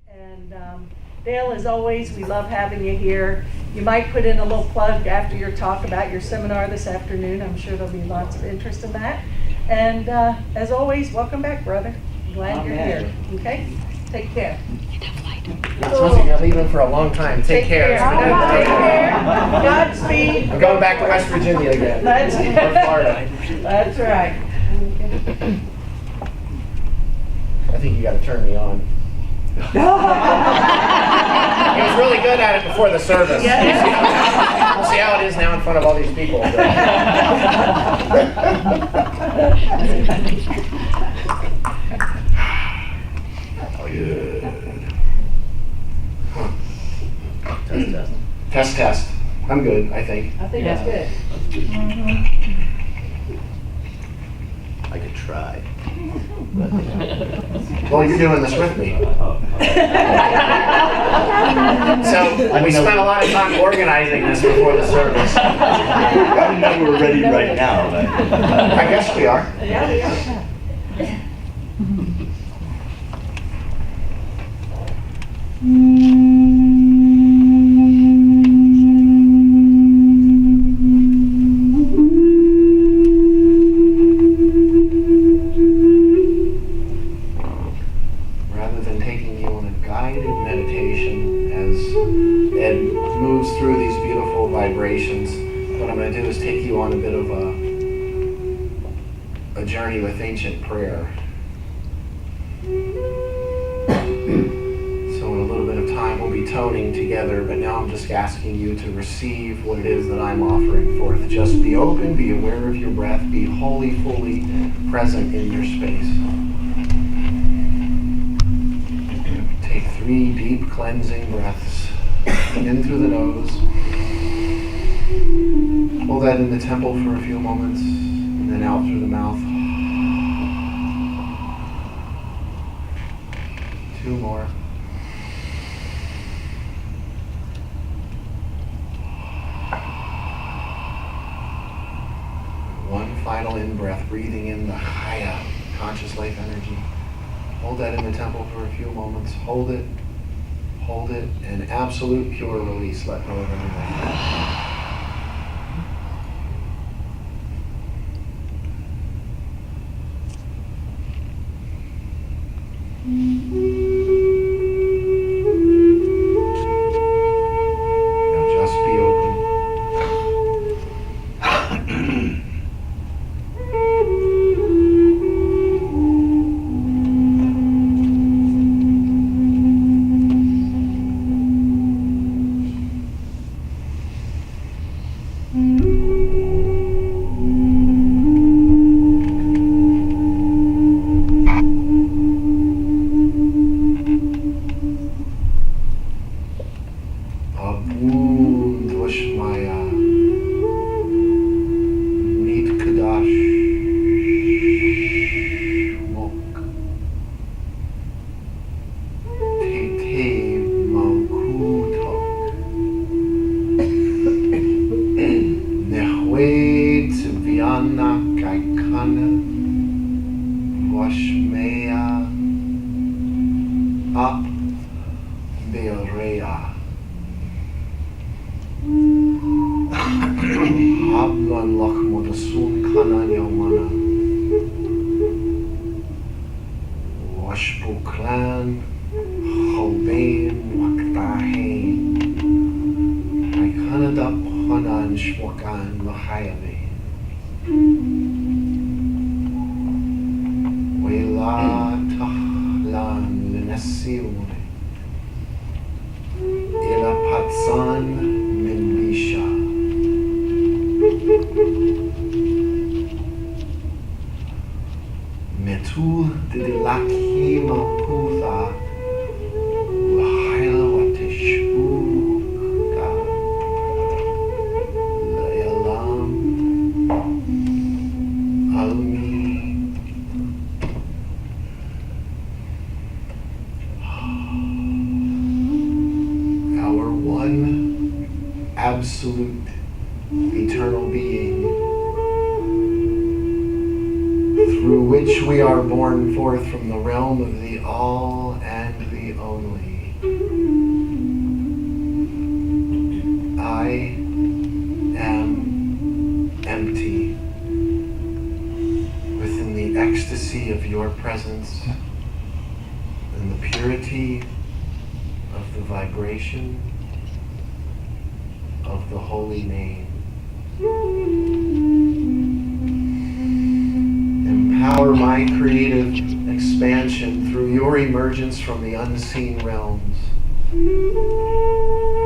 And Dale, as always, we love having you here. You might put in a little plug after your talk about your seminar this afternoon. I'm sure there'll be lots of interest in that. And as always, welcome back, brother. I'm glad you're here. Okay? Take care. Not supposed to be leaving for a long time. Take care. Take care. Godspeed. I'm going back to West Virginia again. That's Or Florida. That's right. I think you got to turn me on. He was really good at it before the service. We'll see how it is now in front of all these people. Good. Test. I'm good, I think. I think that's good. I could try. Well, you're doing this with me. So we spent a lot of time organizing this before the service. I didn't know we were ready right now. But I guess we are. Yeah, we are. Rather than taking you on a guided meditation as Ed moves through these beautiful vibrations, what I'm going to do is take you on a bit of a journey with ancient prayer. So in a little bit of time we'll be toning together, but now I'm just asking you to receive what it is that I'm offering forth. Just be open, be aware of your breath, be wholly, fully present in your space. Take 3 deep cleansing breaths in through the nose. Hold that in the temple for a few moments, and then out through the mouth. 2 more. One final in-breath, breathing in the Haya, conscious life energy. Hold that in the temple for a few moments. Hold it, and absolute pure release. Let go of everything. Now just be open. Aug12 Niet Kadash Mok Te Mankutok Nehwet Viana Kaikana Washmea Up Beorea Hablan Lakmodasun Kanan Yomana Washbu Clan Hobain Waktahain Ikanadap Hanan Shwakan Mahayamin Wela Tahlan Linasione Ila Patsan Minbisha Metul Didilaki Mamputha Lahaila Watishbuka Layalam Almi Our one absolute eternal being through which we are born forth from the realm of the all and the only. I am empty within the ecstasy of your presence and the purity of the vibration of the holy name. Empower my creative expansion through your emergence from the unseen realms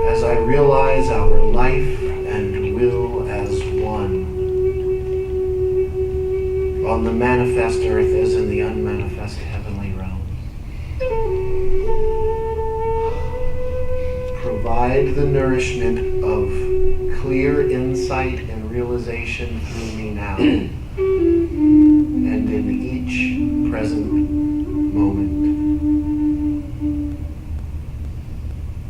as I realize our life and will as one on the manifest earth as in the unmanifest heavenly realms. Provide the nourishment of clear insight and realization through me now and in each present moment.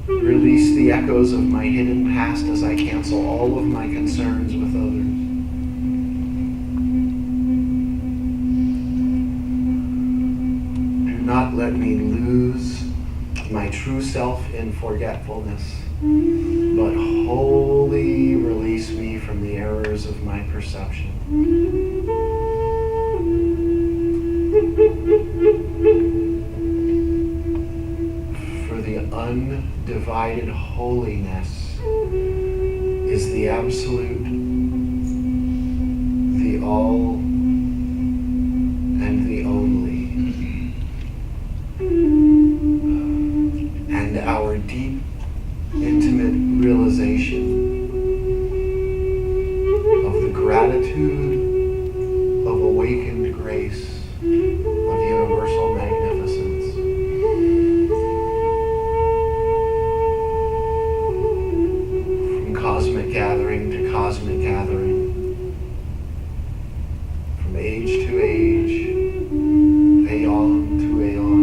Release the echoes of my hidden past as I cancel all of my concerns with others. Do not let me lose my true self in forgetfulness, but wholly release me from the errors of my perception. For the undivided holiness is the absolute, the all, and the only. And our deep, intimate realization of the gratitude of awakened grace, of universal magnificence. From cosmic gathering to cosmic gathering, from age to age, aeon to aeon,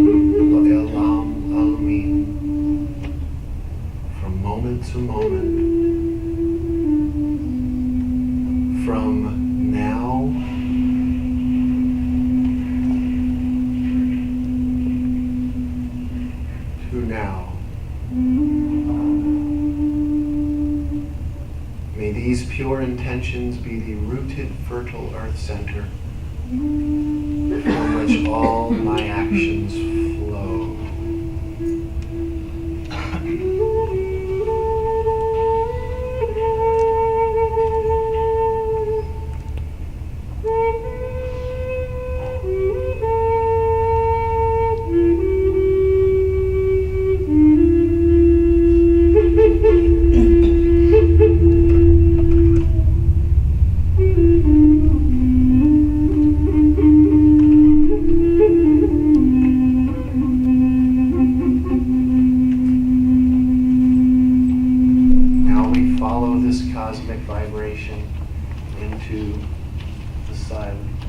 elam alamin, from moment to moment, from now to now. May these pure intentions be the rooted, fertile earth center from which all my actions flow. Cosmic vibration into the silence.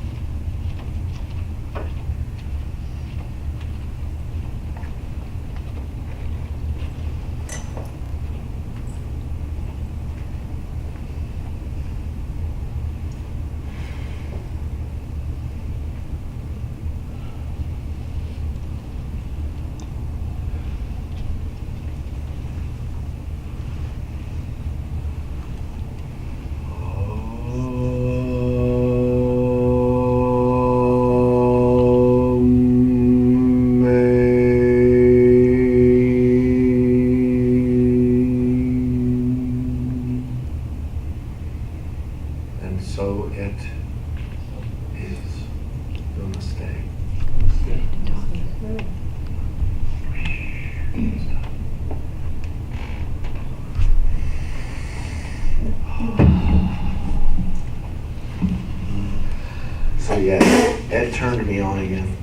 And so it is. Namaste. So yeah, Ed turned me on again.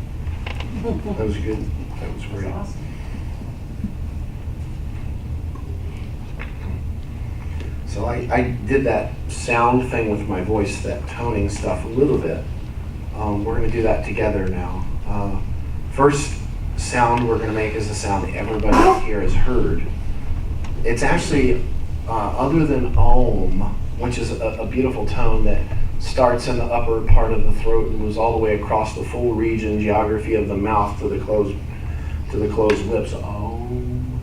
That was good. That was great. Awesome. So I did that sound thing with my voice, that toning stuff a little bit. We're going to do that together now. First sound we're going to make is a sound everybody here has heard. It's actually, other than Om, which is a beautiful tone that starts in the upper part of the throat and moves all the way across the full region, geography of the mouth to the closed lips. Om.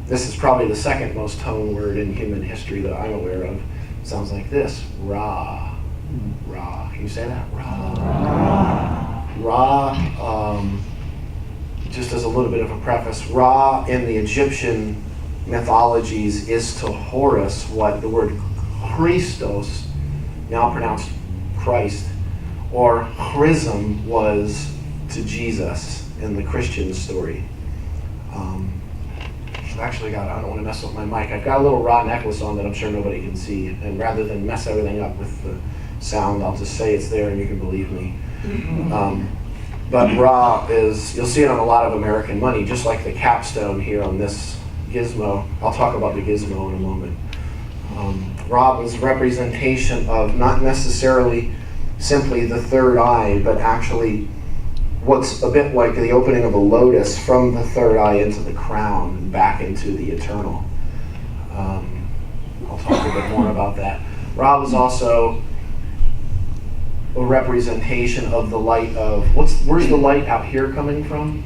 This is probably the second most toned word in human history that I'm aware of. It sounds like this: Ra. Ra. Can you say that? Ra. Ra. Just as a little bit of a preface, Ra in the Egyptian mythologies is to Horus what the word Christos, now pronounced Christ, or Chrism was to Jesus in the Christian story. I've actually got, I don't want to mess with my mic, I've got a little Ra necklace on that I'm sure nobody can see, and rather than mess everything up with the sound, I'll just say it's there and you can believe me. But Ra is, you'll see it on a lot of American money, just like the capstone here on this gizmo. I'll talk about the gizmo in a moment. Ra was representation of not necessarily simply the third eye, but actually what's a bit like the opening of a lotus from the third eye into the crown and back into the eternal. I'll talk a bit more about that. Ra was also a representation of the light of, where's the light out here coming from?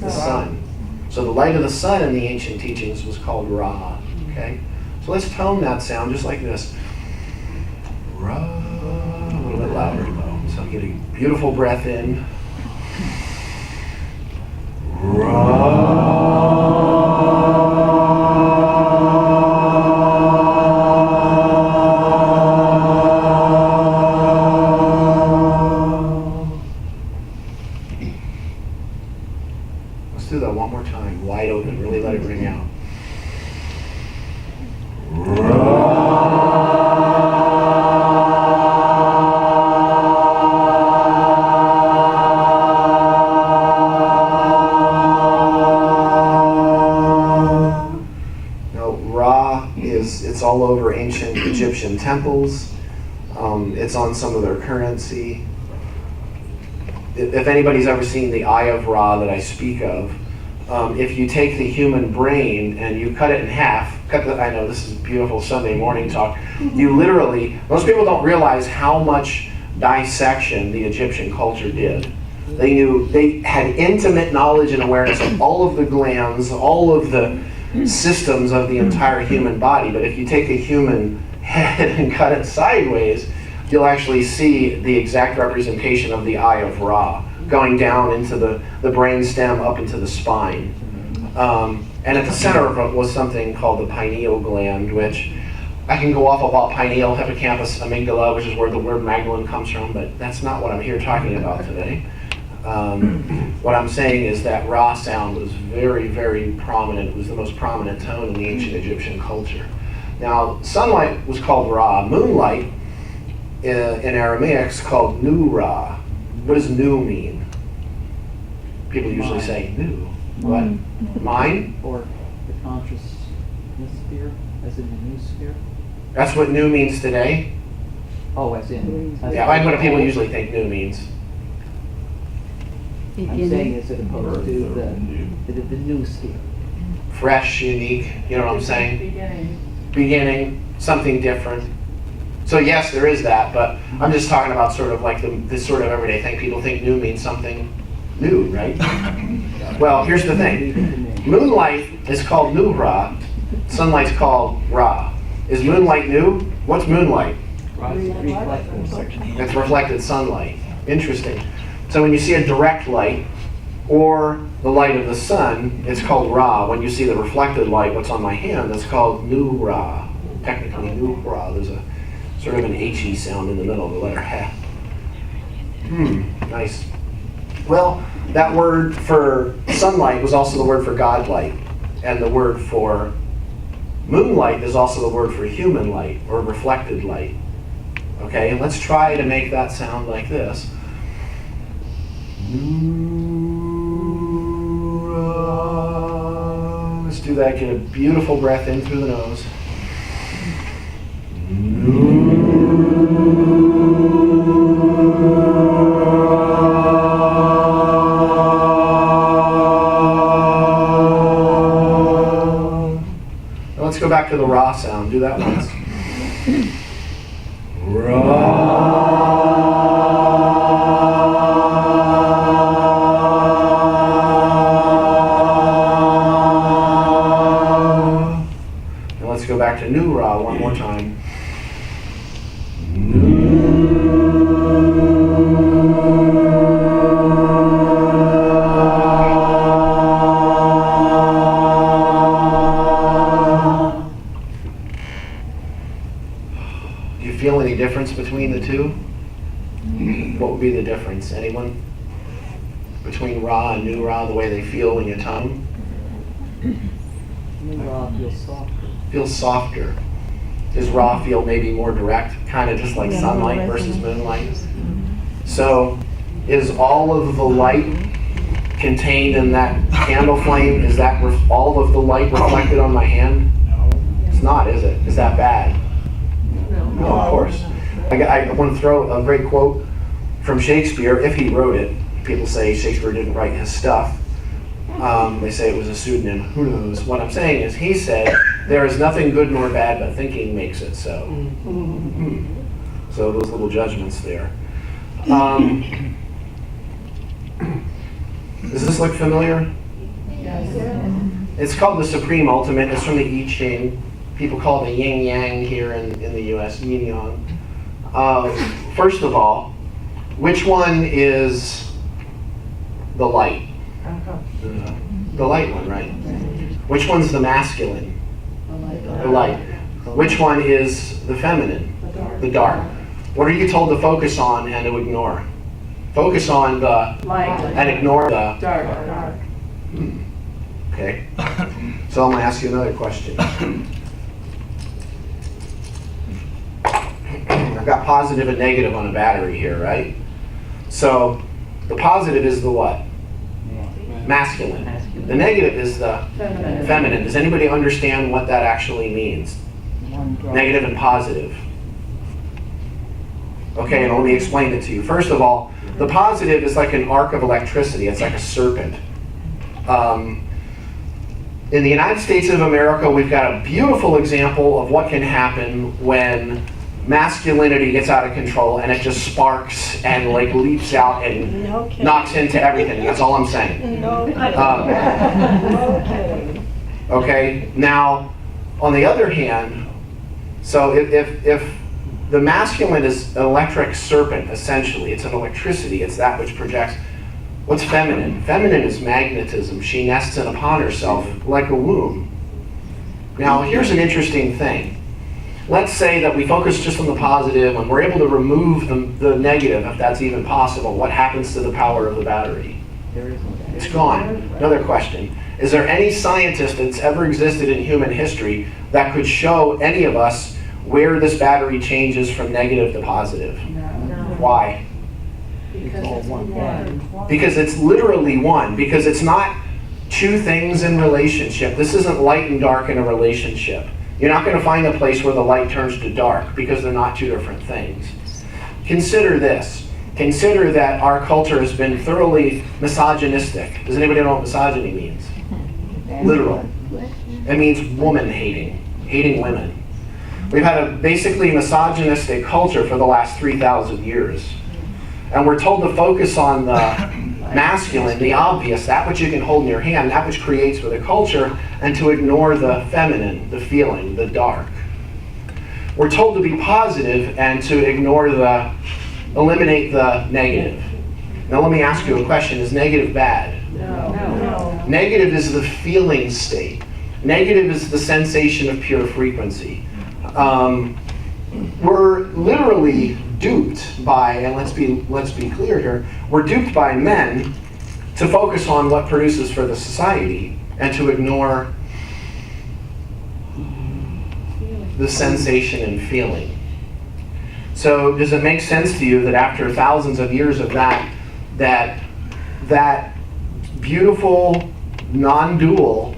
The sun. So the light of the sun in the ancient teachings was called Ra, okay? So let's tone that sound just like this. Ra, a little bit louder though. So get a beautiful breath in. Let's do that one more time, wide open, really let it ring out. It's all over ancient Egyptian temples. It's on some of their currency. If anybody's ever seen the Eye of Ra that I speak of, if you take the human brain and you cut it in half, I know this is beautiful Sunday morning talk, you literally, most people don't realize how much dissection the Egyptian culture did. They had intimate knowledge and awareness of all of the glands, all of the systems of the entire human body, but if you take a human head and cut it sideways, you'll actually see the exact representation of the Eye of Ra going down into the brain stem up into the spine. And at the center of it was something called the pineal gland, which I can go off about pineal, hippocampus, amygdala, which is where the word Magdalene comes from, but that's not what I'm here talking about today. What I'm saying is that Ra sound was very, very prominent. It was the most prominent tone in the ancient Egyptian culture. Now, sunlight was called Ra. Moonlight in Aramaic is called Nu Ra. What does Nu mean? People usually say Nu. What? Mind? Or the consciousness sphere, as in the new sphere? That's what Nu means today? Oh, as in... Yeah, what do people usually think Nu means? I'm saying as opposed to the new sphere. Fresh, unique, you know what I'm saying? Beginning, something different. So yes, there is that, but I'm just talking about sort of like this sort of everyday thing. People think new means something new, right? Well, here's the thing. Moonlight is called Nu Ra. Sunlight's called Ra. Is moonlight new? What's moonlight? It's reflected sunlight. Interesting. So when you see a direct light or the light of the sun, it's called Ra. When you see the reflected light, what's on my hand, that's called Nu Ra. Technically, Nu Ra. There's a sort of an H-y sound in the middle of the letter Ha. Nice. Well, that word for sunlight was also the word for godlight. And the word for moonlight is also the word for human light or reflected light. Okay, let's try to make that sound like this. Let's do that. Get a beautiful breath in through the nose. Now let's go back to the Ra sound. Do that once. And let's go back to Nu Ra one more time. Do you feel any difference between the two? What would be the difference? Anyone? Between Ra and Nu Ra, the way they feel in your tongue? New Ra feels softer. Feels softer. Does Ra feel maybe more direct, kind of just like sunlight versus moonlight? So is all of the light contained in that candle flame, is that all of the light reflected on my hand? No. It's not, is it? Is that bad? No, of course. I want to throw a great quote from Shakespeare, if he wrote it. People say Shakespeare didn't write his stuff. They say it was a pseudonym. Who knows? What I'm saying is, he said, "There is nothing good nor bad, but thinking makes it so." So those little judgments there. Does this look familiar? Yes. It's called the Supreme Ultimate. It's from the I Ching. People call it the Yin Yang here in the U.S. Yin Yang. First of all, which one is the light? The light one, right? Which one's the masculine? The light. Which one is the feminine? The dark. What are you told to focus on and to ignore? Focus on the Light. and ignore the Dark. Okay. So I'm going to ask you another question. I've got positive and negative on a battery here, right? So the positive is the what? Masculine. The negative is the feminine. Does anybody understand what that actually means? Negative and positive. Okay, and let me explain it to you. First of all, the positive is like an arc of electricity. It's like a serpent. In the United States of America, we've got a beautiful example of what can happen when masculinity gets out of control and it just sparks and like leaps out and knocks into everything. That's all I'm saying. Okay, now on the other hand, so if the masculine is an electric serpent, essentially, it's an electricity, it's that which projects. What's feminine? Feminine is magnetism. She nests in upon herself like a womb. Now here's an interesting thing. Let's say that we focus just on the positive and we're able to remove the negative, if that's even possible. What happens to the power of the battery? It's gone. Another question. Is there any scientist that's ever existed in human history that could show any of us where this battery changes from negative to positive? No. Why? Because it's one. Because it's literally one. Because it's not two things in relationship. This isn't light and dark in a relationship. You're not going to find a place where the light turns to dark because they're not two different things. Consider this. Consider that our culture has been thoroughly misogynistic. Does anybody know what misogyny means? Literal. It means woman hating, hating women. We've had a basically misogynistic culture for the last 3,000 years. And we're told to focus on the masculine, the obvious, that which you can hold in your hand, that which creates for the culture, and to ignore the feminine, the feeling, the dark. We're told to be positive and to eliminate the negative. Now let me ask you a question. Is negative bad? No. Negative is the feeling state. Negative is the sensation of pure frequency. We're literally duped by, and let's be clear here, we're duped by men to focus on what produces for the society and to ignore the sensation and feeling. So does it make sense to you that after thousands of years of that beautiful, non-dual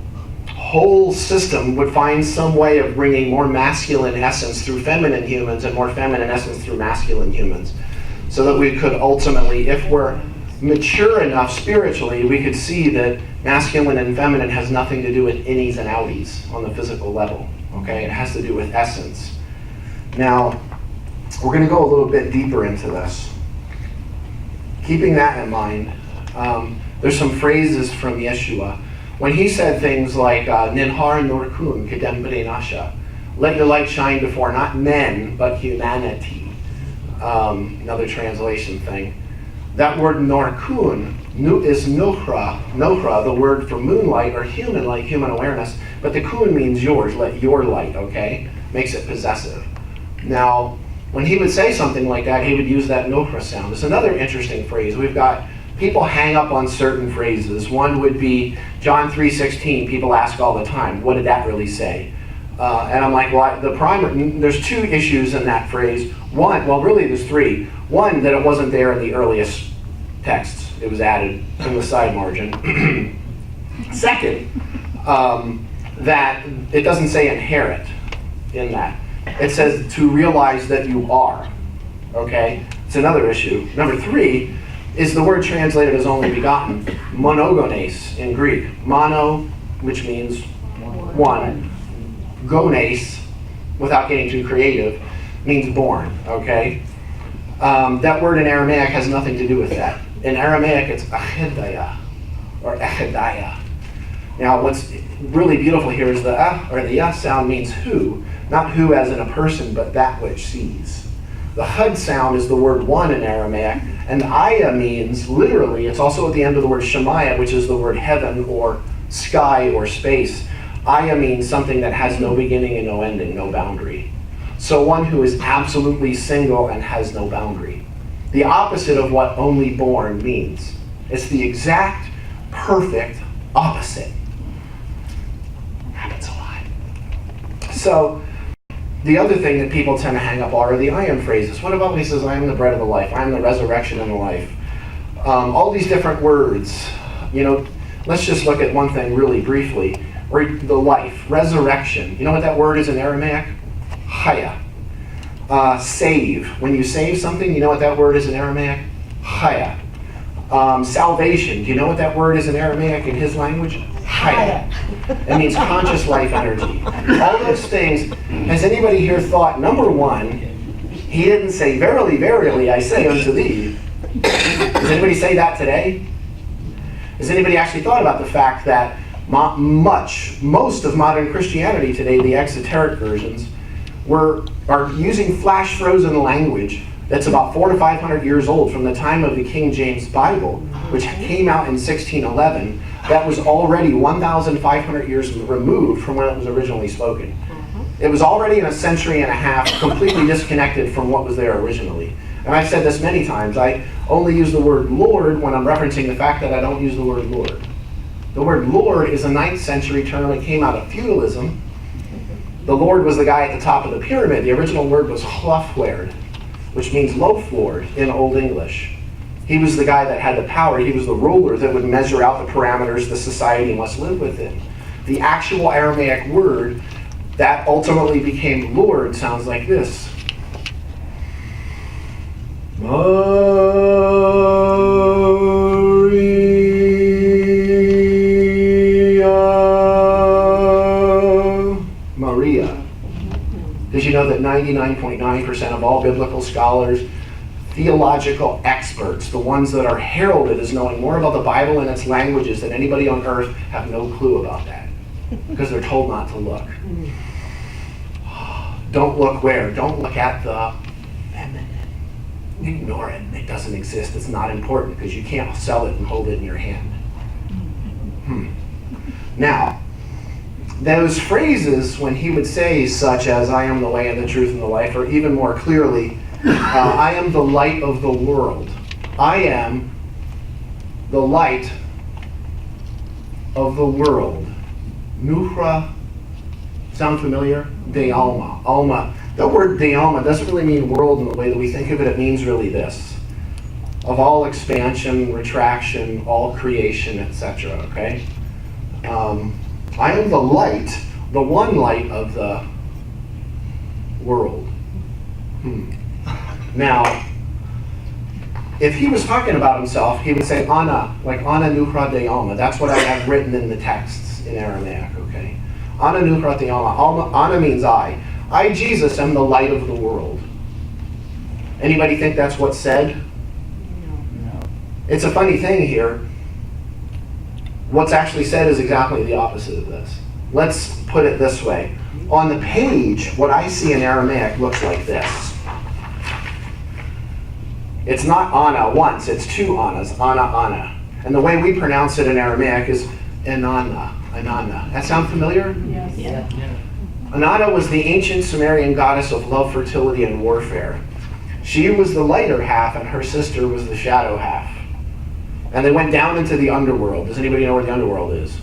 whole system would find some way of bringing more masculine essence through feminine humans and more feminine essence through masculine humans, so that we could ultimately, if we're mature enough spiritually, we could see that masculine and feminine has nothing to do with innies and outies on the physical level. Okay, it has to do with essence. Now, we're going to go a little bit deeper into this. Keeping that in mind, there's some phrases from Yeshua. When he said things like, Ninhar Norkun Kedem Nasha, let your light shine before not men, but humanity. Another translation thing. That word Norkun is Nohra, the word for moonlight or human light, human awareness. But the kun means yours, let your light, okay? Makes it possessive. Now, when he would say something like that, he would use that Nohra sound. It's another interesting phrase. We've got people hang up on certain phrases. One would be John 3:16. People ask all the time, what did that really say? And I'm like, well, there's two issues in that phrase. One, well, really there's three. One, that it wasn't there in the earliest texts. It was added in the side margin. Second, that it doesn't say inherit in that. It says to realize that you are. Okay? It's another issue. Number three is the word translated as only begotten. Monogenes in Greek. Mono, which means one. Gones, without getting too creative, means born, okay? That word in Aramaic has nothing to do with that. In Aramaic, it's achedaya, or echedaya. Now, what's really beautiful here is the or the ya sound means who, not who as in a person, but that which sees. The hud sound is the word one in Aramaic, and aya means, literally, it's also at the end of the word shemaya, which is the word heaven or sky or space. Aya means something that has no beginning and no ending, no boundary. So one who is absolutely single and has no boundary. The opposite of what only born means. It's the exact, perfect opposite. Happens a lot. So, the other thing that people tend to hang up on are the I am phrases. What about when he says, I am the bread of the life, I am the resurrection and the life? All these different words, let's just look at one thing really briefly. Or the life, resurrection. You know what that word is in Aramaic? Haya. Save. When you save something, you know what that word is in Aramaic? Haya. Salvation. Do you know what that word is in Aramaic in his language? Haya. It means conscious life energy. All those things. Has anybody here thought, number one, he didn't say, verily, verily, I say unto thee. Does anybody say that today? Has anybody actually thought about the fact that most of modern Christianity today, the exoteric versions, are using flash frozen language that's about 400 to 500 years old from the time of the King James Bible, which came out in 1611, that was already 1,500 years removed from when it was originally spoken. It was already in a century and a half completely disconnected from what was there originally. And I've said this many times, I only use the word Lord when I'm referencing the fact that I don't use the word Lord. The word Lord is a 9th century term that came out of feudalism. The Lord was the guy at the top of the pyramid. The original word was Hlufwerd, which means loaf lord in Old English. He was the guy that had the power. He was the ruler that would measure out the parameters the society must live within. The actual Aramaic word that ultimately became Lord sounds like this. Maria. Did you know that 99.9% of all biblical scholars, theological experts, the ones that are heralded as knowing more about the Bible and its languages than anybody on earth, have no clue about that? Because they're told not to look. Don't look where? Don't look at the feminine. Ignore it. It doesn't exist. It's not important because you can't sell it and hold it in your hand. Now, those phrases, when he would say such as, I am the way and the truth and the life, or even more clearly, I am the light of the world. I am the light of the world. Nuhra, sound familiar? De Alma. Alma. The word De Alma doesn't really mean world in the way that we think of it. It means really this. Of all expansion, retraction, all creation, etc. Okay? I am the light, the one light of the world. Now, if he was talking about himself, he would say Ana, like Ana Nuhra de Alma. That's what I have written in the texts in Aramaic, okay? Ana Nuhra de Alma. Ana means I. I, Jesus, am the light of the world. Anybody think that's what's said? No. It's a funny thing here. What's actually said is exactly the opposite of this. Let's put it this way. On the page, what I see in Aramaic looks like this. It's not ana once, it's two anas, ana. And the way we pronounce it in Aramaic is anana. That sound familiar? Yes. Yeah. Inanna was the ancient Sumerian goddess of love, fertility, and warfare. She was the lighter half, and her sister was the shadow half. And they went down into the underworld. Does anybody know where the underworld is?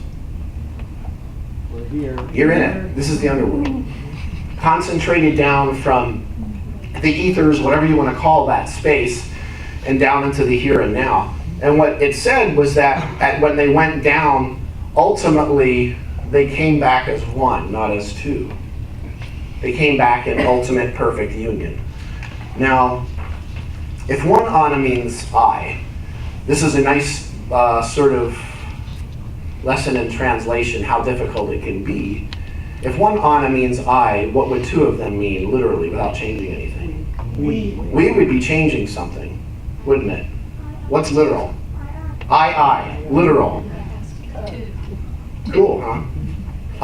We're here. You're in it. This is the underworld. Concentrated down from the ethers, whatever you want to call that space, and down into the here and now. And what it said was that when they went down, ultimately, they came back as one, not as two. They came back in ultimate perfect union. Now, if one ana means I, this is a nice sort of lesson in translation, how difficult it can be. If one ana means I, what would two of them mean, literally, without changing anything? We would be changing something, wouldn't it? What's literal? I, literal. Cool, huh?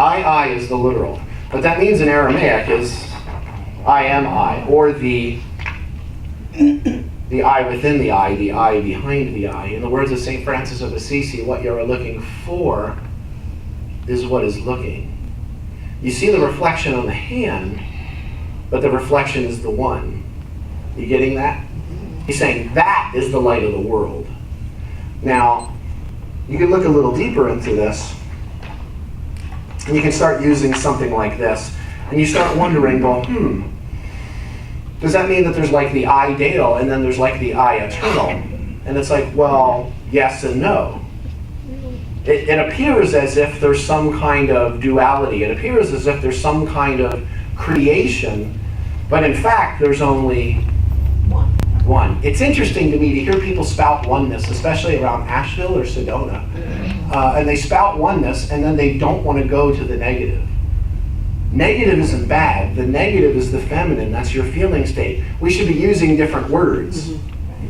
I is the literal. What that means in Aramaic is I am I, or the I within the I behind the I. In the words of St. Francis of Assisi, what you're looking for is what is looking. You see the reflection on the hand, but the reflection is the one. You getting that? He's saying that is the light of the world. Now, you can look a little deeper into this, and you can start using something like this, and you start wondering, well, does that mean that there's like the I Dale, and then there's like the I eternal? And it's like, well, yes and no. It appears as if there's some kind of duality. It appears as if there's some kind of creation, but in fact, there's only one. It's interesting to me to hear people spout oneness, especially around Asheville or Sedona. And they spout oneness, and then they don't want to go to the negative. Negative isn't bad. The negative is the feminine. That's your feeling state. We should be using different words.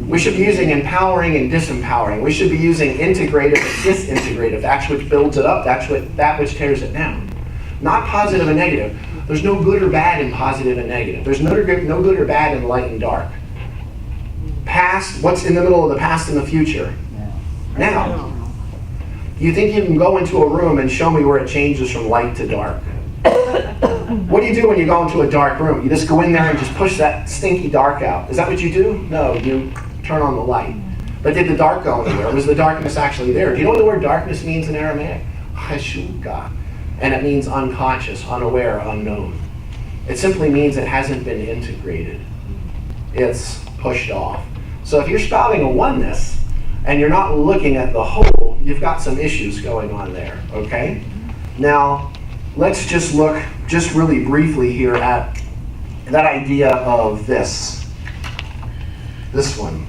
We should be using empowering and disempowering. We should be using integrative and disintegrative. That's which builds it up. That which tears it down. Not positive and negative. There's no good or bad in positive and negative. There's no good or bad in light and dark. Past, what's in the middle of the past and the future? Now. You think you can go into a room and show me where it changes from light to dark? What do you do when you go into a dark room? You just go in there and just push that stinky dark out. Is that what you do? No, you turn on the light. But did the dark go anywhere? Was the darkness actually there? Do you know what the word darkness means in Aramaic? Hashuka. And it means unconscious, unaware, unknown. It simply means it hasn't been integrated. It's pushed off. So if you're spouting a oneness and you're not looking at the whole, you've got some issues going on there, okay? Now, let's just look just really briefly here at that idea of this one.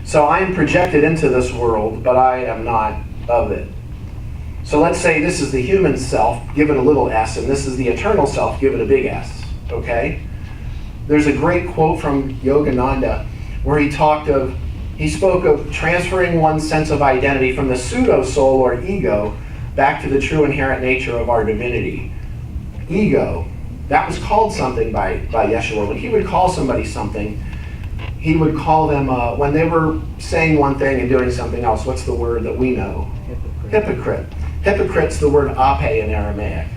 So I am projected into this world, but I am not of it. So let's say this is the human self, give it a little s, and this is the eternal self, give it a big S, okay? There's a great quote from Yogananda where he spoke of transferring one's sense of identity from the pseudo-soul or ego back to the true inherent nature of our divinity. Ego, that was called something by Yeshua. When he would call somebody something, he would call them, when they were saying one thing and doing something else, what's the word that we know? Hypocrite. Hypocrite's the word ape in Aramaic.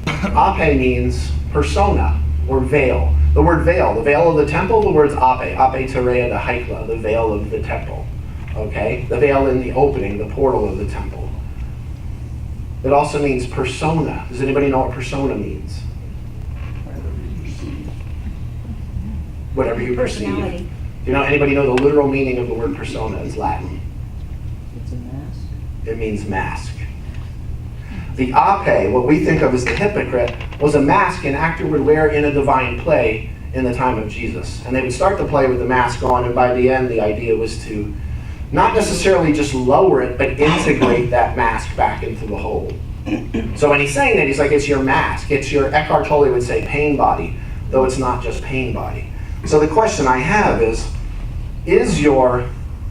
Ape means persona or veil. The word veil, the veil of the temple, the word's ape. Ape terea de haikla, the veil of the temple. Okay? The veil in the opening, the portal of the temple. It also means persona. Does anybody know what persona means? Whatever you perceive. Personality. Do you know, anybody know the literal meaning of the word persona? It's Latin. It's a mask. It means mask. The ape, what we think of as the hypocrite, was a mask an actor would wear in a divine play in the time of Jesus. And they would start the play with the mask on, and by the end the idea was to not necessarily just lower it, but integrate that mask back into the whole. So when he's saying that, he's like, it's your mask. It's your, Eckhart Tolle would say, pain body, though it's not just pain body. So the question I have is your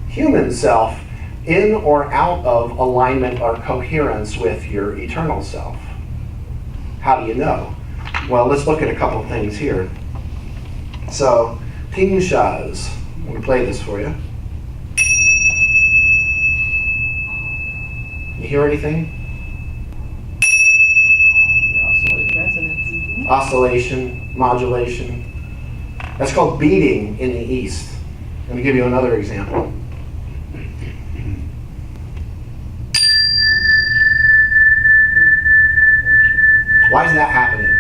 human self in or out of alignment or coherence with your eternal self? How do you know? Well, let's look at a couple things here. So, ping shas. I'm going to play this for you. You hear anything? Resonance. Oscillation, modulation. That's called beating in the East. Let me give you another example. Why is that happening?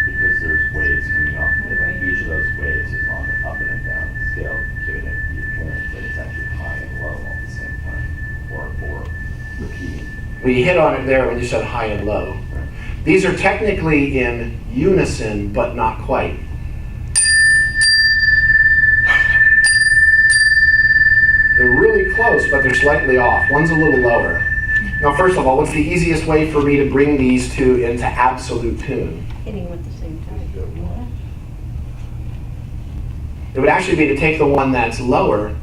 Because there's waves coming off of it, and each of those waves is on an up and a down scale, giving it the appearance that it's actually high and low all at the same time, or repeating. Well, you hit on it there when you said high and low. Right. These are technically in unison, but not quite. They're really close, but they're slightly off. One's a little lower. Now, first of all, what's the easiest way for me to bring these two into absolute tune? Hitting with the same time. It would actually be to take the one that's lower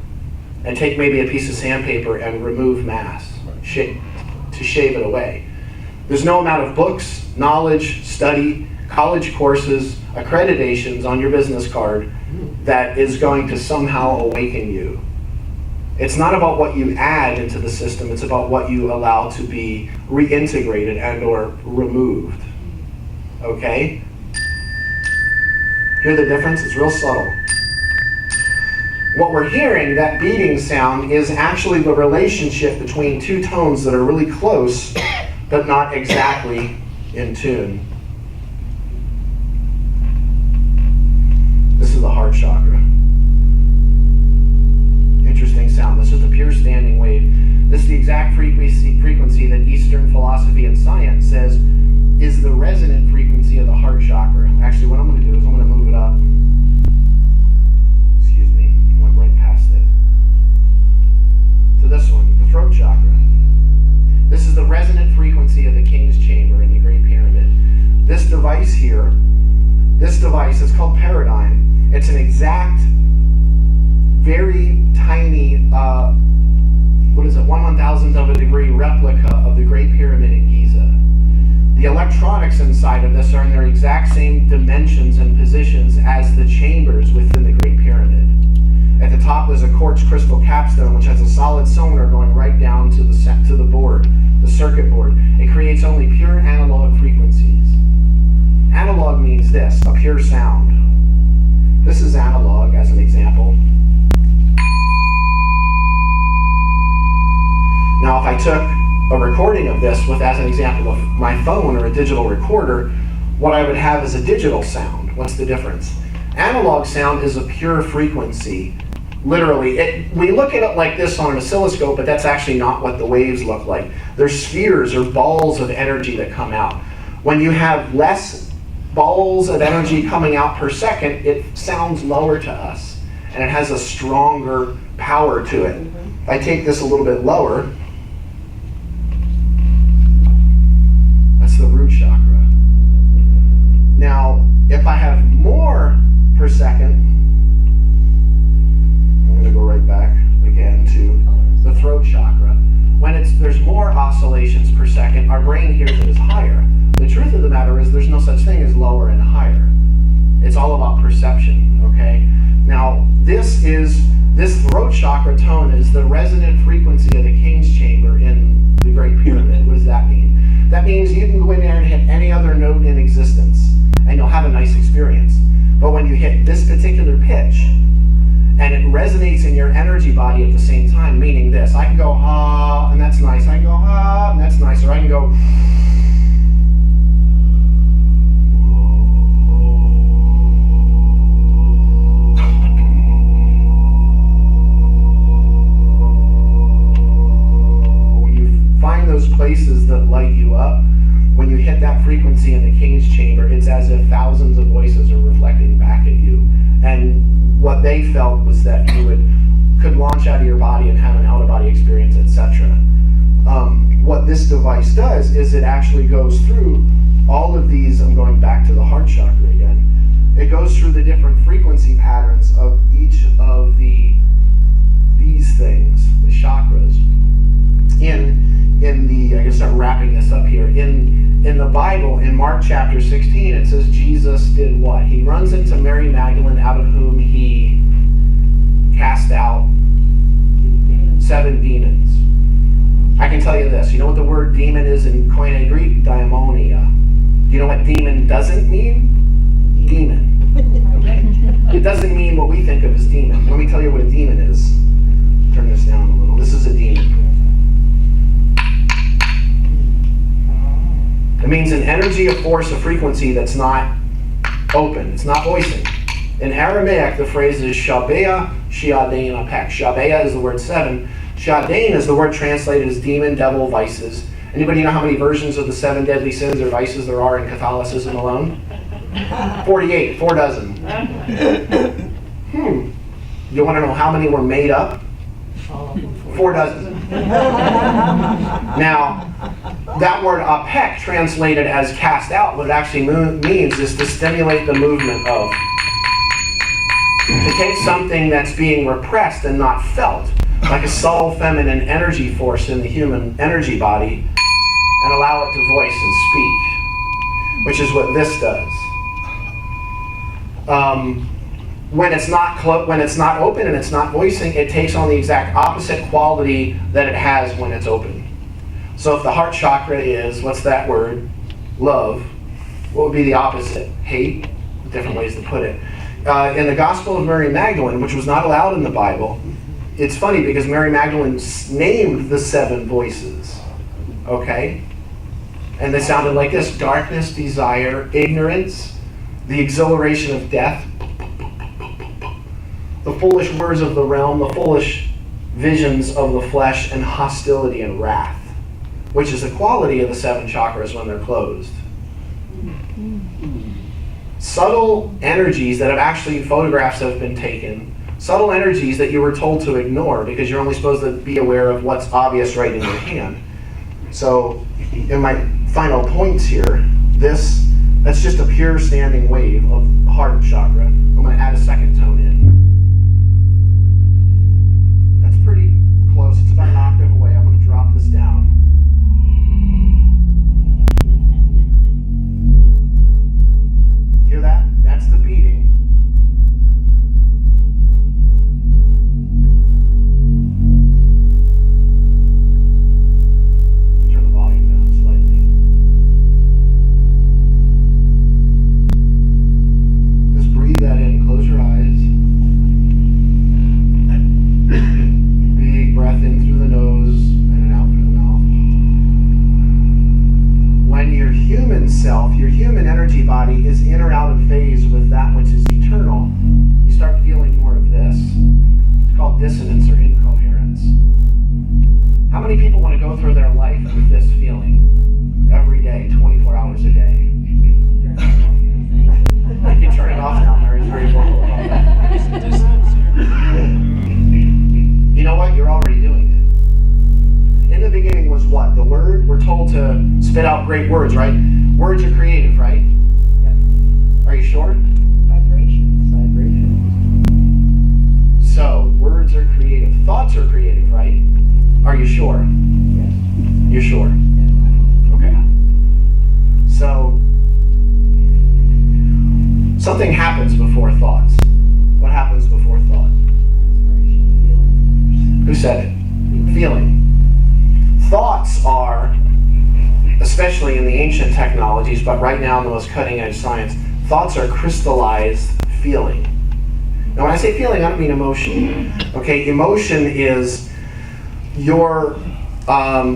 and take maybe a piece of sandpaper and remove mass, to shave it away. There's no amount of books, knowledge, study, college courses, accreditations on your business card that is going to somehow awaken you. It's not about what you add into the system, it's about what you allow to be reintegrated and or removed. Okay? Hear the difference? It's real subtle. What we're hearing, that beating sound, is actually the relationship between two tones that are really close, but not exactly in tune. This is the heart chakra. Interesting sound. This is the pure standing wave. This is the exact frequency that Eastern philosophy and science says is the resonant frequency of the heart chakra. Actually, what I'm going to do is I'm going to move it up. Excuse me, I went right past it. To this one, the throat chakra. This is the resonant frequency of the King's Chamber in the Great Pyramid. This device here, is called Paradigm. It's an exact, very tiny, 1/1000th of a degree replica of the Great Pyramid in Giza. The electronics inside of this are in their exact same dimensions and positions as the chambers within the Great Pyramid. At the top is a quartz crystal capstone which has a solid cylinder going right down to the board, the circuit board. It creates only pure analog frequencies. Analog means this, a pure sound. This is analog as an example. Now if I took a recording of this with, as an example, of my phone or a digital recorder, what I would have is a digital sound. What's the difference? Analog sound is a pure frequency. Literally, we look at it like this on an oscilloscope, but that's actually not what the waves look like. They're spheres or balls of energy that come out. When you have less balls of energy coming out per second, it sounds lower to us, and it has a stronger power to it. If I take this a little bit lower, that's the root chakra. Now, if I have more per second, I'm going to go right back again to the throat chakra. When there's more oscillations per second, our brain hears it as higher. The truth of the matter is there's no such thing as lower and higher. It's all about perception, okay? Now, this throat chakra tone is the resonant frequency of the King's Chamber in the Great Pyramid. What does that mean? That means you can go in there and hit any other note in existence, and you'll have a nice experience. But when you hit this particular pitch, and it resonates in your energy body at the same time, meaning this, I can go ha, and that's nice. I can go ha, and that's nice. Or I can go find those places that light you up. When you hit that frequency in the King's Chamber, it's as if thousands of voices are reflecting back at you. And what they felt was that you could launch out of your body and have an out-of-body experience, etc. What this device does is it actually goes through all of these. I'm going back to the heart chakra again. it goes through the different frequency patterns of each of these things, the chakras. In the, I can start wrapping this up here. In the Bible, in Mark chapter 16, it says Jesus did what? He runs into Mary Magdalene, out of whom he cast out 7 demons. I can tell you this. You know what the word demon is in Koine Greek? Daimonia. You know what demon doesn't mean? Demon. It doesn't mean what we think of as demon. Let me tell you what a demon is. Turn this down a little. This is a demon. It means an energy, a force, a frequency that's not open. It's not voicing. In Aramaic, the phrase is Shabeah, Shiadain, Apek. Shabeah is the word 7. Shiadain is the word translated as demon, devil, vices. Anybody know how many versions of the 7 deadly sins or vices there are in Catholicism alone? 48, 4 dozen. You want to know how many were made up? 4 dozen. Now, that word apek, translated as cast out, what it actually means is to stimulate the movement of. To take something that's being repressed and not felt, like a subtle feminine energy force in the human energy body, and allow it to voice and speak, which is what this does. When it's not open and it's not voicing, it takes on the exact opposite quality that it has when it's open. So if the heart chakra is, what's that word? Love. What would be the opposite? Hate? Different ways to put it. In the Gospel of Mary Magdalene, which was not allowed in the Bible, it's funny because Mary Magdalene named the 7 voices. Okay? And they sounded like this: darkness, desire, ignorance, the exhilaration of death, the foolish words of the realm, the foolish visions of the flesh, and hostility and wrath, which is the quality of the 7 chakras when they're closed. Subtle energies that have actually, photographs have been taken, subtle energies that you were told to ignore because you're only supposed to be aware of what's obvious right in your hand. So, in my final points here, that's just a pure standing wave of heart chakra. I'm going to add a second tone in. That's pretty close. It's about an octave away. I'm going to drop this down. Hear that? That's the beating. Turn the volume down slightly. Just breathe that in. Close your eyes. Big breath in through the nose and out through the mouth. When your human self, your human energy body is in or out of phase with that which is eternal, you start feeling more of this. It's called dissonance or incoherence. How many people want to go through their life with this feeling every day, 24 hours a day? You can turn it off now. Mary's very vocal about that. You know what? You're already doing it. In the beginning was what? The word? We're told to spit out great words, right? Words are creative, right? Yep. Are you sure? Vibrations. So, words are creative. Thoughts are creative, right? Are you sure? Yes. You're sure? Yes. Okay. So, something happens before thoughts. What happens before thought? Who said it? Feeling. Thoughts are, especially in the ancient technologies, but right now in the most cutting edge science, thoughts are crystallized feeling. Now when I say feeling, I don't mean emotion. Okay, emotion is your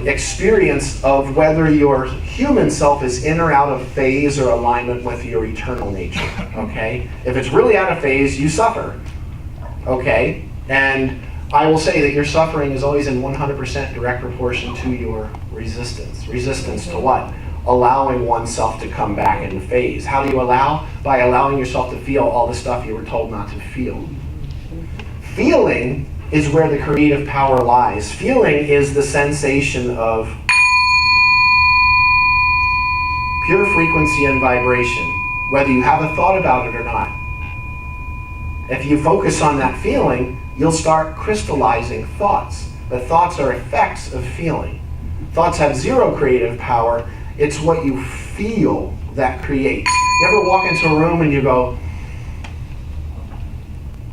experience of whether your human self is in or out of phase or alignment with your eternal nature. Okay? If it's really out of phase, you suffer. Okay? And I will say that your suffering is always in 100% direct proportion to your resistance. Resistance to what? Allowing oneself to come back into phase. How do you allow? By allowing yourself to feel all the stuff you were told not to feel. Feeling is where the creative power lies. Feeling is the sensation of pure frequency and vibration. whether you have a thought about it or not. If you focus on that feeling, you'll start crystallizing thoughts. The thoughts are effects of feeling. Thoughts have zero creative power. It's what you feel that creates. You ever walk into a room and you go,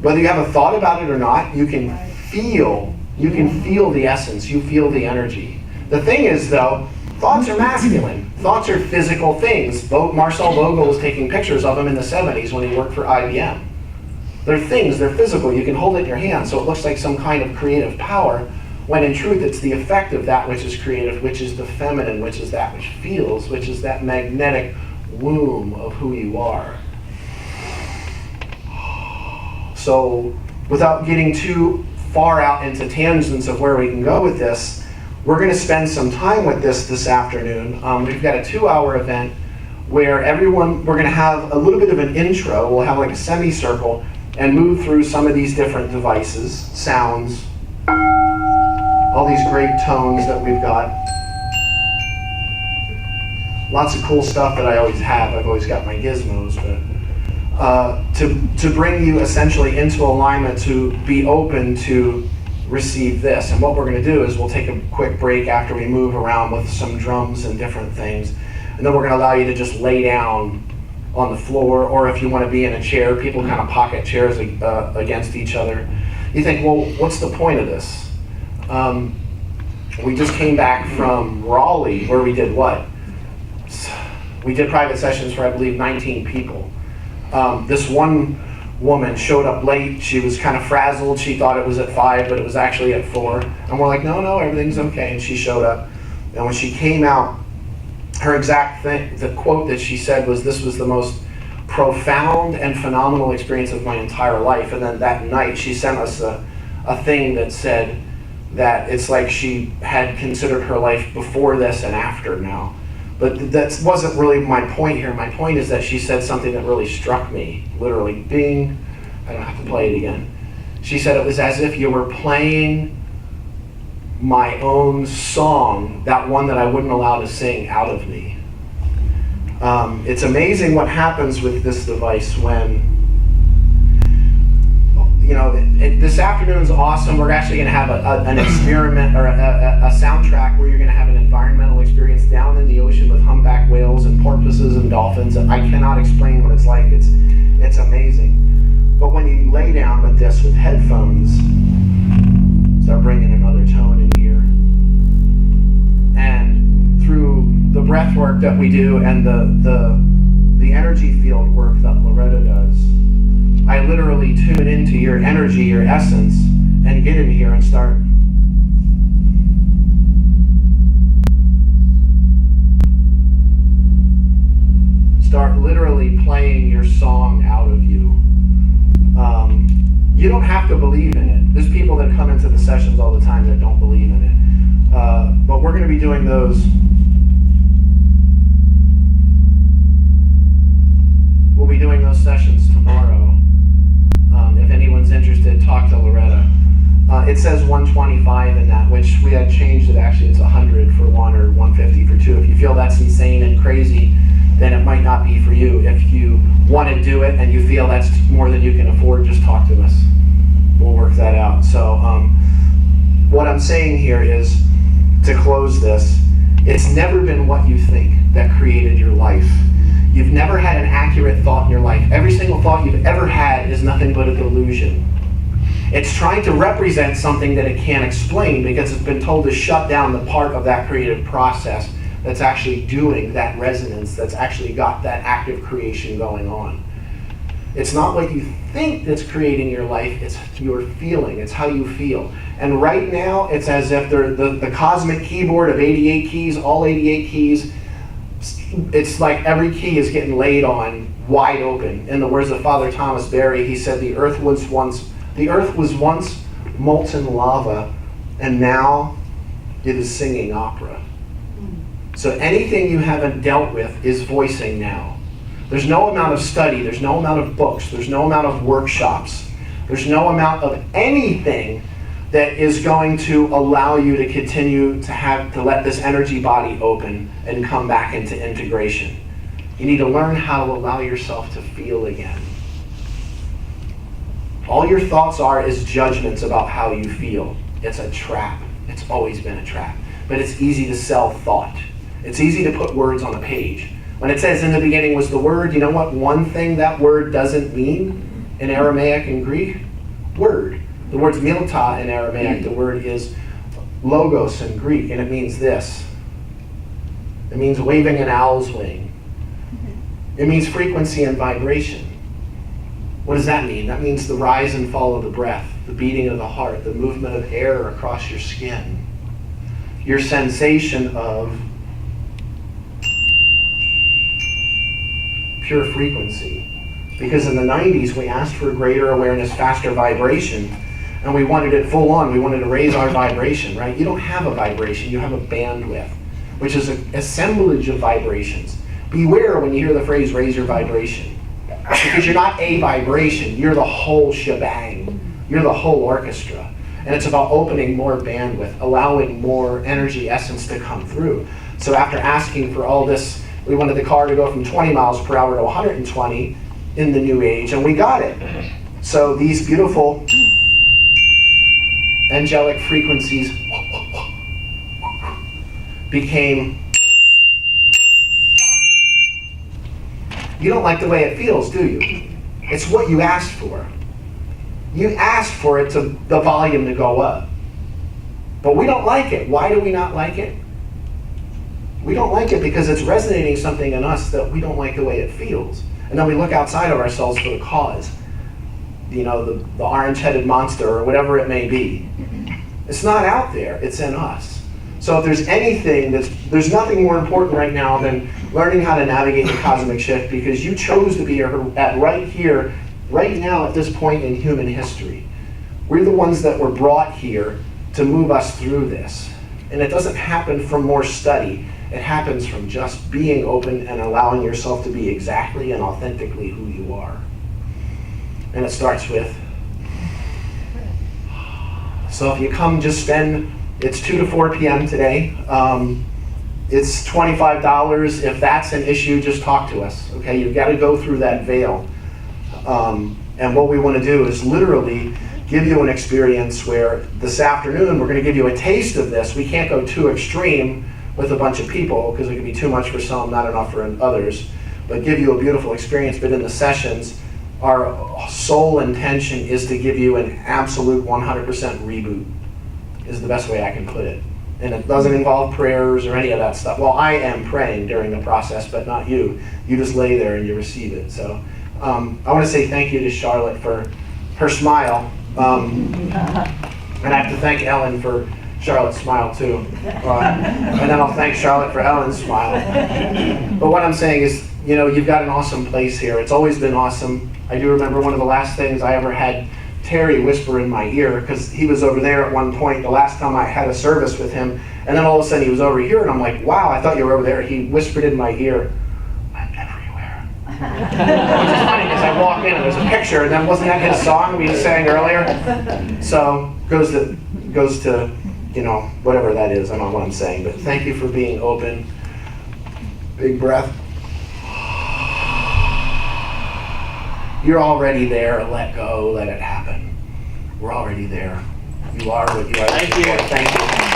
whether you have a thought about it or not, you can feel the essence, you feel the energy. The thing is though, thoughts are masculine. Thoughts are physical things. Marcel Vogel was taking pictures of them in the 70s when he worked for IBM. They're things, they're physical, you can hold it in your hand, so it looks like some kind of creative power, when in truth it's the effect of that which is creative, which is the feminine, which is that which feels, which is that magnetic womb of who you are. So, without getting too far out into tangents of where we can go with this, we're going to spend some time with this afternoon. We've got a 2-hour event where we're going to have a little bit of an intro. We'll have like a semicircle and move through some of these different devices, sounds, all these great tones that we've got. Lots of cool stuff that I always have. I've always got my gizmos, but to bring you essentially into alignment, to be open to receive this. And what we're going to do is we'll take a quick break after we move around with some drums and different things. And then we're going to allow you to just lay down on the floor, or if you want to be in a chair, people kind of pocket chairs against each other. You think, well, what's the point of this? We just came back from Raleigh, where we did what? We did private sessions for, I believe, 19 people. This one woman showed up late. She was kind of frazzled. She thought it was at 5, but it was actually at 4. And we're like, no, everything's okay. And she showed up. And when she came out, her exact thing, the quote that she said was, "This was the most profound and phenomenal experience of my entire life." And then that night she sent us a thing that said that it's like she had considered her life before this and after now. But that wasn't really my point here. My point is that she said something that really struck me, literally. Bing, I don't have to play it again. She said it was as if you were playing my own song, that one that I wouldn't allow to sing, out of me. It's amazing what happens with this device when, this afternoon's awesome. We're actually going to have an experiment, or a soundtrack where you're going to have an environmental experience down in the ocean with humpback whales and porpoises and dolphins. And I cannot explain what it's like. It's amazing. But when you lay down with this with headphones, start bringing another tone in here. And through the breath work that we do and the energy field work that Loretta does, I literally tune into your energy, your essence, and get in here and start literally playing your song out of you. You don't have to believe in it. There's people that come into the sessions all the time that don't believe in it. But we're going to be doing those. We'll be doing those sessions tomorrow. If anyone's interested, talk to Loretta. It says 125 in that, which we had changed it. Actually, it's 100 for one or 150 for two. If you feel that's insane and crazy, then it might not be for you. If you want to do it and you feel that's more than you can afford, just talk to us. We'll work that out. So what I'm saying here is, to close this, it's never been what you think that created your life. You've never had an accurate thought in your life. Every single thought you've ever had is nothing but a delusion. It's trying to represent something that it can't explain because it's been told to shut down the part of that creative process that's actually doing that resonance, that's actually got that active creation going on. It's not what you think that's creating your life, it's your feeling, it's how you feel. And right now, it's as if the cosmic keyboard of 88 keys, all 88 keys, it's like every key is getting laid on wide open. In the words of Father Thomas Berry, he said the earth was once molten lava, and now it is singing opera. So anything you haven't dealt with is voicing now. There's no amount of study, there's no amount of books, there's no amount of workshops, there's no amount of anything that is going to allow you to continue to let this energy body open and come back into integration. You need to learn how to allow yourself to feel again. All your thoughts are is judgments about how you feel. It's a trap. It's always been a trap. But it's easy to sell thought. It's easy to put words on a page. When it says in the beginning was the word, you know what one thing that word doesn't mean in Aramaic and Greek? Word. The word's milta in Aramaic. The word is logos in Greek, and it means this. It means waving an owl's wing. It means frequency and vibration. What does that mean? That means the rise and fall of the breath, the beating of the heart, the movement of air across your skin, your sensation of pure frequency. Because in the 90s, we asked for greater awareness, faster vibration, and we wanted it full on. We wanted to raise our vibration, right? You don't have a vibration, you have a bandwidth, which is an assemblage of vibrations. Beware when you hear the phrase raise your vibration. Because you're not a vibration, you're the whole shebang. You're the whole orchestra. And it's about opening more bandwidth, allowing more energy essence to come through. So after asking for all this, we wanted the car to go from 20 miles per hour to 120 in the new age, and we got it. So these beautiful angelic frequencies became, you don't like the way it feels, do you? It's what you asked for. You asked for it to the volume to go up. But we don't like it. Why do we not like it? We don't like it because it's resonating something in us that we don't like the way it feels. And then we look outside of ourselves for the cause. You know, the orange-headed monster or whatever it may be. It's not out there, it's in us. So if there's anything there's nothing more important right now than learning how to navigate the cosmic shift, because you chose to be at right here, right now at this point in human history. We're the ones that were brought here to move us through this. And it doesn't happen from more study. It happens from just being open and allowing yourself to be exactly and authentically who you are. And it starts with, so if you come, just spend, it's 2 to 4 p.m. today. It's $25. If that's an issue, just talk to us, okay? You've got to go through that veil. And what we want to do is literally give you an experience where this afternoon we're going to give you a taste of this. We can't go too extreme with a bunch of people because it could be too much for some, not enough for others, but give you a beautiful experience. But in the sessions, our sole intention is to give you an absolute 100% reboot, is the best way I can put it. And it doesn't involve prayers or any of that stuff. Well, I am praying during the process, but not you. You just lay there and you receive it. So I want to say thank you to Charlotte for her smile. And I have to thank Ellen for Charlotte's smile too. And then I'll thank Charlotte for Ellen's smile. But what I'm saying is, you know, you've got an awesome place here. It's always been awesome. I do remember one of the last things I ever had Terry whisper in my ear, because he was over there at one point, the last time I had a service with him, and then all of a sudden he was over here, and I'm like, wow, I thought you were over there. He whispered in my ear, I'm everywhere. Which is funny, because I walk in and there's a picture, and then wasn't that his song we sang earlier? So, goes to, you know, whatever that is, I don't know what I'm saying, but thank you for being open. Big breath. You're already there. Let go. Let it happen. We're already there. You are what you are. Thank you. Thank you.